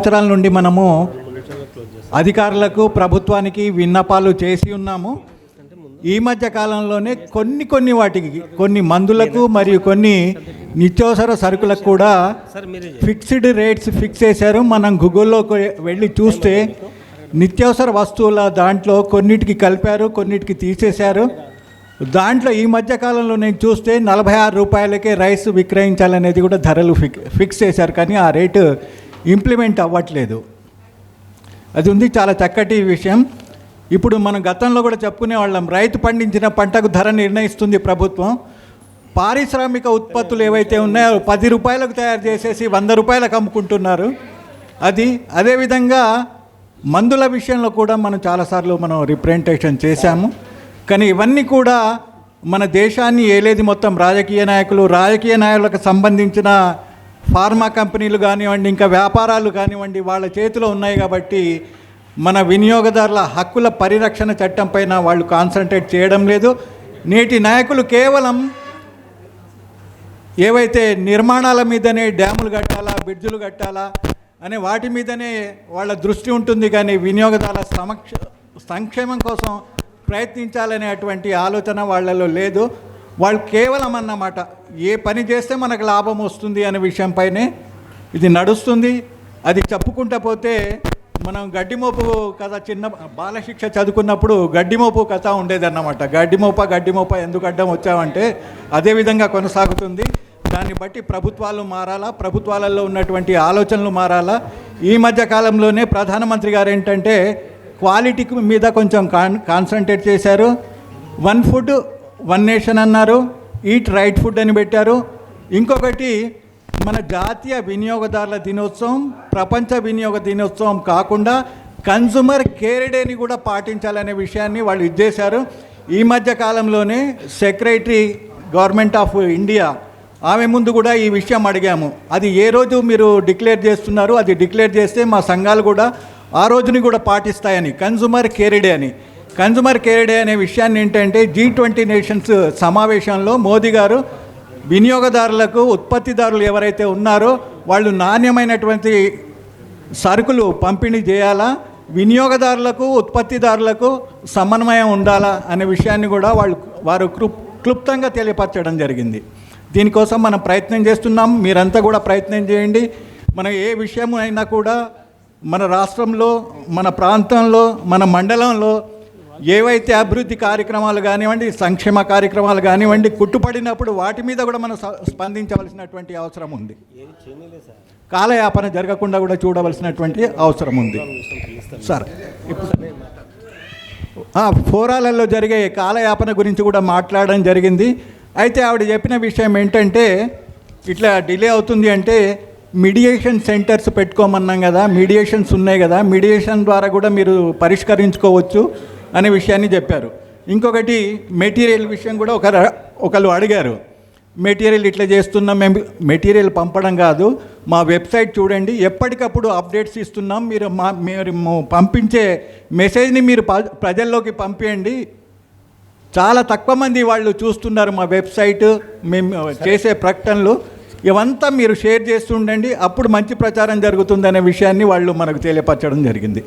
సంవత్సరాల నుండి మనము అధికారులకు ప్రభుత్వానికి విన్నపాలు చేసి ఉన్నాము. ఈ మధ్య కాలంలోనే కొన్ని వాటికి కొన్ని మందులకు మరియు కొన్ని నిత్యావసర సరుకులకు కూడా ఫిక్స్డ్ రేట్స్ ఫిక్స్ చేశారు. మనం గూగుల్లోకి వెళ్ళి చూస్తే నిత్యావసర వస్తువుల దాంట్లో కొన్నిటికి కలిపారు, కొన్నిటికి తీసేశారు. దాంట్లో ఈ మధ్య కాలంలో నేను చూస్తే 46 రూపాయలకే రైస్ విక్రయించాలనేది కూడా ధరలు ఫిక్స్ చేశారు. కానీ ఆ రేటు ఇంప్లిమెంట్ అవ్వట్లేదు. అది ఉంది, చాలా చక్కటి విషయం. ఇప్పుడు మనం గతంలో కూడా చెప్పుకునే వాళ్ళం, రైతు పండించిన పంటకు ధర నిర్ణయిస్తుంది ప్రభుత్వం. పారిశ్రామిక ఉత్పత్తులు ఏవైతే ఉన్నాయో 10 రూపాయలకు తయారు చేసేసి 100 రూపాయలకు అమ్ముకుంటున్నారు. అదేవిధంగా మందుల విషయంలో కూడా మనం చాలాసార్లు రిప్రజెంటేషన్ చేశాము. కానీ ఇవన్నీ కూడా మన దేశాన్ని ఏలేది మొత్తం రాజకీయ నాయకులకు సంబంధించిన ఫార్మా కంపెనీలు కానివ్వండి, ఇంకా వ్యాపారాలు కానివ్వండి, వాళ్ళ చేతిలో ఉన్నాయి. కాబట్టి మన వినియోగదారుల హక్కుల పరిరక్షణ చట్టం పైన వాళ్ళు కాన్సన్ట్రేట్ చేయడం లేదు. నేటి నాయకులు కేవలం ఏవైతే నిర్మాణాల మీదనే, డ్యాములు కట్టాలా, బ్రిడ్జులు కట్టాలా అనే వాటి మీదనే వాళ్ళ దృష్టి ఉంటుంది. కానీ వినియోగదారుల సంక్షేమం కోసం ప్రయత్నించాలనే అటువంటి ఆలోచన వాళ్ళలో లేదు. వాళ్ళు కేవలం అన్నమాట ఏ పని చేస్తే మనకు లాభం వస్తుంది అనే విషయంపైనే ఇది నడుస్తుంది. అది చెప్పుకుంటూ పోతే మనం గడ్డిమోపు కథ చిన్న బాలశిక్ష చదువుకున్నప్పుడు గడ్డిమోపు కథ ఉండేదన్నమాట. గడ్డిమోప ఎందుకు అడ్డం వచ్చామంటే అదేవిధంగా కొనసాగుతుంది. దాన్ని బట్టి ప్రభుత్వాలు మారాలా, ప్రభుత్వాలలో ఉన్నటువంటి ఆలోచనలు మారాలా. ఈ మధ్య కాలంలోనే ప్రధానమంత్రి గారు ఏంటంటే క్వాలిటీ మీద కొంచెం కాన్సన్ట్రేట్ చేశారు. 1 ఫుడ్ 1 నేషన్ అన్నారు, ఈట్ రైట్ ఫుడ్ అని పెట్టారు. ఇంకొకటి మన జాతీయ వినియోగదారుల దినోత్సవం, ప్రపంచ వినియోగ దినోత్సవం కాకుండా కన్జ్యూమర్ కేర్ డేని కూడా పాటించాలనే విషయాన్ని వాళ్ళు ఇచ్చేశారు. ఈ మధ్య కాలంలోనే సెక్రటరీ గవర్నమెంట్ ఆఫ్ ఇండియా ఆమె ముందు కూడా ఈ విషయం అడిగాము. అది ఏ రోజు మీరు డిక్లేర్ చేస్తున్నారు, అది డిక్లేర్ చేస్తే మా సంఘాలు కూడా ఆ రోజుని కూడా పాటిస్తాయని, కన్జ్యూమర్ కేర్ డే అని. కన్జ్యూమర్ కేర్ డే అనే విషయాన్ని ఏంటంటే G20 నేషన్స్ సమావేశంలో మోదీ గారు వినియోగదారులకు, ఉత్పత్తిదారులు ఎవరైతే ఉన్నారో వాళ్ళు నాణ్యమైనటువంటి సరుకులు పంపిణీ చేయాలా, వినియోగదారులకు ఉత్పత్తిదారులకు సమన్వయం ఉండాలా అనే విషయాన్ని కూడా వారు క్లుప్తంగా తెలియపరచడం జరిగింది. దీనికోసం మనం ప్రయత్నం చేస్తున్నాం. మీరంతా కూడా ప్రయత్నం చేయండి. మనం ఏ విషయం అయినా కూడా మన రాష్ట్రంలో, మన ప్రాంతంలో, మన మండలంలో ఏవైతే అభివృద్ధి కార్యక్రమాలు కానివ్వండి, సంక్షేమ కార్యక్రమాలు కానివ్వండి కుట్టుపడినప్పుడు వాటి మీద కూడా మనం స్పందించవలసినటువంటి అవసరం ఉంది. కాలయాపన జరగకుండా కూడా చూడవలసినటువంటి అవసరం ఉంది. సార్, ఇప్పుడు ఫోరాలలో జరిగే కాలయాపన గురించి కూడా మాట్లాడడం జరిగింది. అయితే ఆవిడ చెప్పిన విషయం ఏంటంటే ఇట్లా డిలే అవుతుంది అంటే మీడియేషన్ సెంటర్స్ పెట్టుకోమన్నాం కదా, మీడియేషన్స్ ఉన్నాయి కదా, మీడియేషన్ ద్వారా కూడా మీరు పరిష్కరించుకోవచ్చు అనే విషయాన్ని చెప్పారు. ఇంకొకటి మెటీరియల్ విషయం కూడా ఒకళ్ళు అడిగారు. మెటీరియల్ ఇట్లా చేస్తున్నాం, మేము మెటీరియల్ పంపడం కాదు, మా వెబ్సైట్ చూడండి, ఎప్పటికప్పుడు అప్డేట్స్ ఇస్తున్నాం, మీరు పంపించే మెసేజ్ని మీరు ప్రజల్లోకి పంపించండి. చాలా తక్కువ మంది వాళ్ళు చూస్తున్నారు మా వెబ్సైట్, మేము చేసే ప్రకటనలు, ఇవంతా మీరు షేర్ చేస్తుండండి, అప్పుడు మంచి ప్రచారం జరుగుతుందనే విషయాన్ని వాళ్ళు మనకు తెలియపరచడం జరిగింది.